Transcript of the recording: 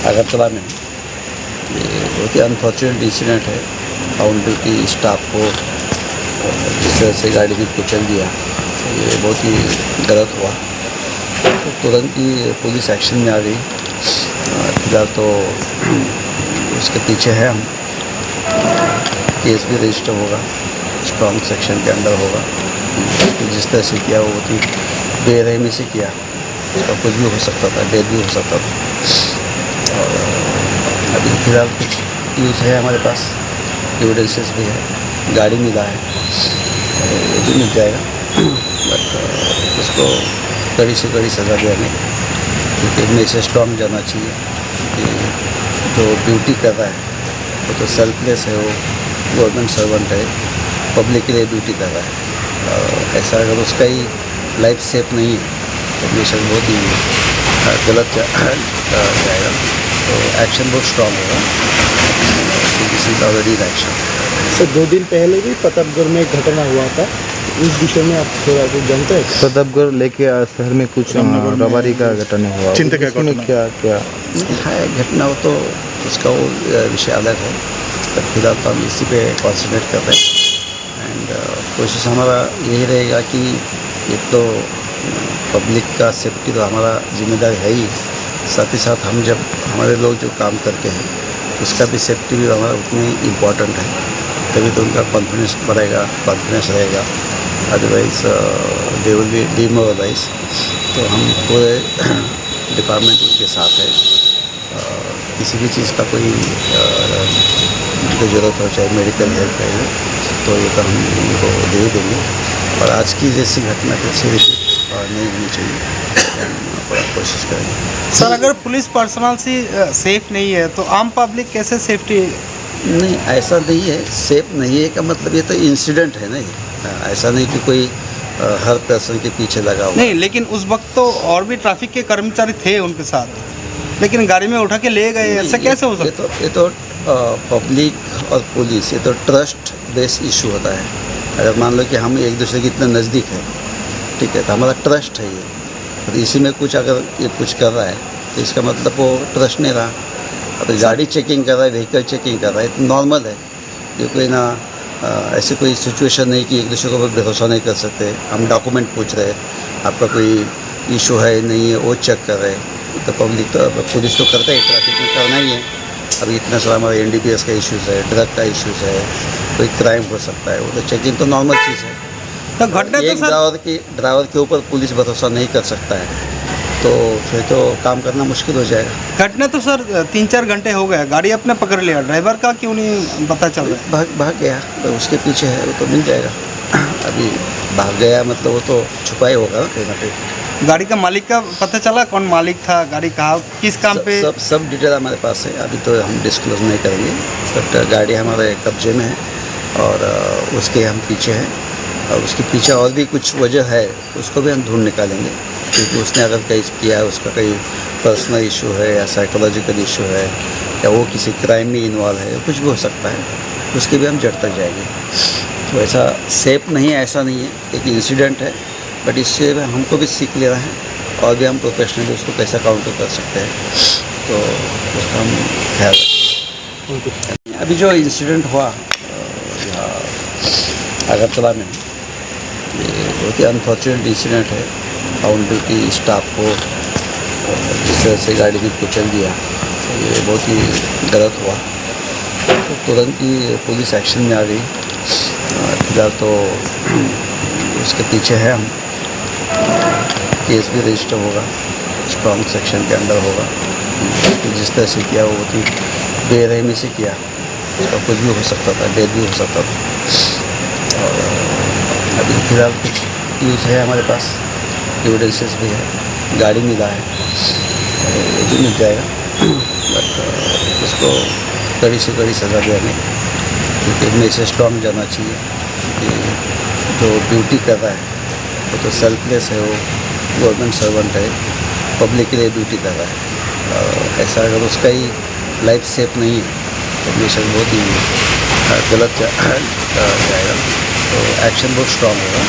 अगरतला में ये बहुत ही अनफॉर्चुनेट इंसिडेंट है। ऑन ड्यूटी स्टाफ को जिस तरह से गाड़ी ने कुचल दिया, ये बहुत ही गलत हुआ। तो तुरंत ही पुलिस एक्शन में आ गई। फिलहाल तो उसके पीछे है हम। केस भी रजिस्टर होगा, स्ट्रॉन्ग सेक्शन के अंडर होगा। जिस तरह से किया वो बहुत ही बेरहमी से किया, उसका कुछ भी हो सकता था, डेथ भी हो सकता था। और अभी फिलहाल कुछ न्यूज़ है हमारे पास, एविडेंसेस भी है, गाड़ी मिला है, वो भी मिल जाएगा। बट उसको कड़ी से कड़ी सज़ा देंगे, क्योंकि मैसेज स्ट्रॉन्ग जाना चाहिए कि जो ड्यूटी कर रहा है वो तो सेल्फलेस है, वो गवर्नमेंट सर्वेंट है, पब्लिक के लिए ड्यूटी कर रहा है। ऐसा अगर उसका ही लाइफ सेफ नहीं है तो मैसेज बहुत ही गलत जाएगा। तो एक्शन बहुत स्ट्रॉन्ग होगा। This is already action. Sir 2 दिन पहले भी प्रतापगढ़ में एक घटना हुआ था, उस विषय में आप थोड़ा कुछ जानते हैं? प्रतापगढ़ लेके शहर में कुछ रबारी का घटना हुआ, उसमें क्या है घटना, हो तो उसका वो विषय अलग है। पर फिलहाल तो हम इसी पे कॉन्सेंट्रेट कर रहे हैं। एंड कोशिश हमारा यही रहेगा कि एक तो पब्लिक का सेफ्टी तो हमारा जिम्मेदारी है ही, साथ ही साथ हम जब हमारे लोग जो काम करते हैं उसका भी सेफ्टी भी हमारा उतनी इम्पॉर्टेंट है। तभी तो उनका कॉन्फिडेंस बढ़ेगा, कॉन्फिडेंस रहेगा। Otherwise they will be demoralise. तो हम पूरे डिपार्टमेंट उनके साथ है। किसी भी चीज़ का कोई ज़रूरत हो, चाहे मेडिकल हेल्प है, तो ये तो हम उनको दे देंगे। और आज की जैसी घटना फिर रिपीट नहीं होनी चाहिए, पूरा कोशिश करेंगे। सर अगर पुलिस पर्सनल से सेफ नहीं है तो आम पब्लिक कैसे सेफ्टी? नहीं, ऐसा नहीं है। सेफ नहीं है का मतलब ये तो इंसिडेंट है ना। ऐसा नहीं कि कोई हर पर्सन के पीछे लगा हुआ नहीं, लेकिन उस वक्त तो और भी ट्रैफिक के कर्मचारी थे उनके साथ, लेकिन गाड़ी में उठा के ले गए, ऐसा कैसे हो सकता है? ये तो पब्लिक और पुलिस, ये तो ट्रस्ट बेस्ड इशू होता है। अगर मान लो कि हम एक दूसरे के इतने नज़दीक हैं, ठीक है, तो हमारा ट्रस्ट है ये। तो इसी में कुछ अगर ये कुछ कर रहा है तो इसका मतलब वो ट्रस्ट नहीं रहा। अगर गाड़ी चेकिंग कर रहा है, व्हीकल चेकिंग कर रहा है, तो नॉर्मल है। ये कोई ना ऐसी कोई सिचुएशन नहीं कि एक दूसरे को भरोसा नहीं कर सकते। हम डॉक्यूमेंट पूछ रहे हैं, आपका कोई इशू है नहीं है, वो चेक कर रहे हैं। तो पब्लिक तो पुलिस तो करता है, ट्रैफिक में करना ही है। अभी इतना सारा हमारा NDPS का इश्यूज़ है, ड्रग का इश्यूज़ है, कोई क्राइम हो सकता है, वो तो चेकिंग तो नॉर्मल चीज़ है। तो घटना एक ड्राइवर के ऊपर पुलिस भरोसा नहीं कर सकता है, तो फिर तो काम करना मुश्किल हो जाएगा। घटना तो सर 3-4 घंटे हो गए, गाड़ी अपने पकड़ लिया, ड्राइवर का क्यों नहीं पता चल रहा है? भाग गया, तो उसके पीछे है, वो तो मिल जाएगा। अभी भाग गया मतलब वो तो छुपा ही होगा ना कहीं ना कहीं। गाड़ी का मालिक का पता चला, कौन मालिक था, गाड़ी कहाँ, किस काम पे? सब डिटेल हमारे पास है। अभी तो हम डिस्क्लोज नहीं करेंगे, बट गाड़ी हमारे कब्जे में है और उसके हम पीछे हैं। और उसके पीछे और भी कुछ वजह है, उसको भी हम ढूंढ निकालेंगे। क्योंकि उसने अगर कहीं किया है, उसका कहीं पर्सनल इशू है या साइकोलॉजिकल इशू है या वो किसी क्राइम में इन्वॉल्व है, कुछ भी हो सकता है, उसके भी हम जड़ तक जाएंगे। तो ऐसा सेफ नहीं है, ऐसा नहीं है, एक इंसिडेंट है, बट इससे हमको भी सीख ले रहे हैं और भी हम प्रोफेशनली उसको कैसा काउंटर कर सकते हैं, तो उसका हम ख्याल रखें। अभी जो इंसिडेंट हुआ अगरतला में, ये बहुत ही अनफॉर्चुनेट इंसिडेंट है। ऑन ड्यूटी स्टाफ को जिस तरह से गाड़ी ने कुचल दिया, ये बहुत ही गलत हुआ। तो तुरंत ही पुलिस एक्शन में आ गई। फिलहाल तो उसके पीछे है हम। केस भी रजिस्टर होगा, स्ट्रॉन्ग सेक्शन के अंडर होगा। जिस तरह से किया वो बहुत ही बेरहमी से किया, उसका कुछ भी हो सकता था, डेथ भी हो सकता था। और अभी फिलहाल कुछ न्यूज़ है हमारे पास, एविडेंसेस भी है, गाड़ी मिला है, वो भी मिल जाएगा। बट उसको कड़ी से कड़ी सज़ा देंगे, क्योंकि मैसेज स्ट्रॉन्ग जाना चाहिए कि जो ड्यूटी कर रहा है वो तो सेल्फलेस है, वो गवर्नमेंट सर्वेंट है, पब्लिक के लिए ड्यूटी कर रहा है। ऐसा अगर उसका ही लाइफ सेफ नहीं है तो मैसेज बहुत ही गलत जाएगा। तो एक्शन बहुत स्ट्रॉन्ग होगा।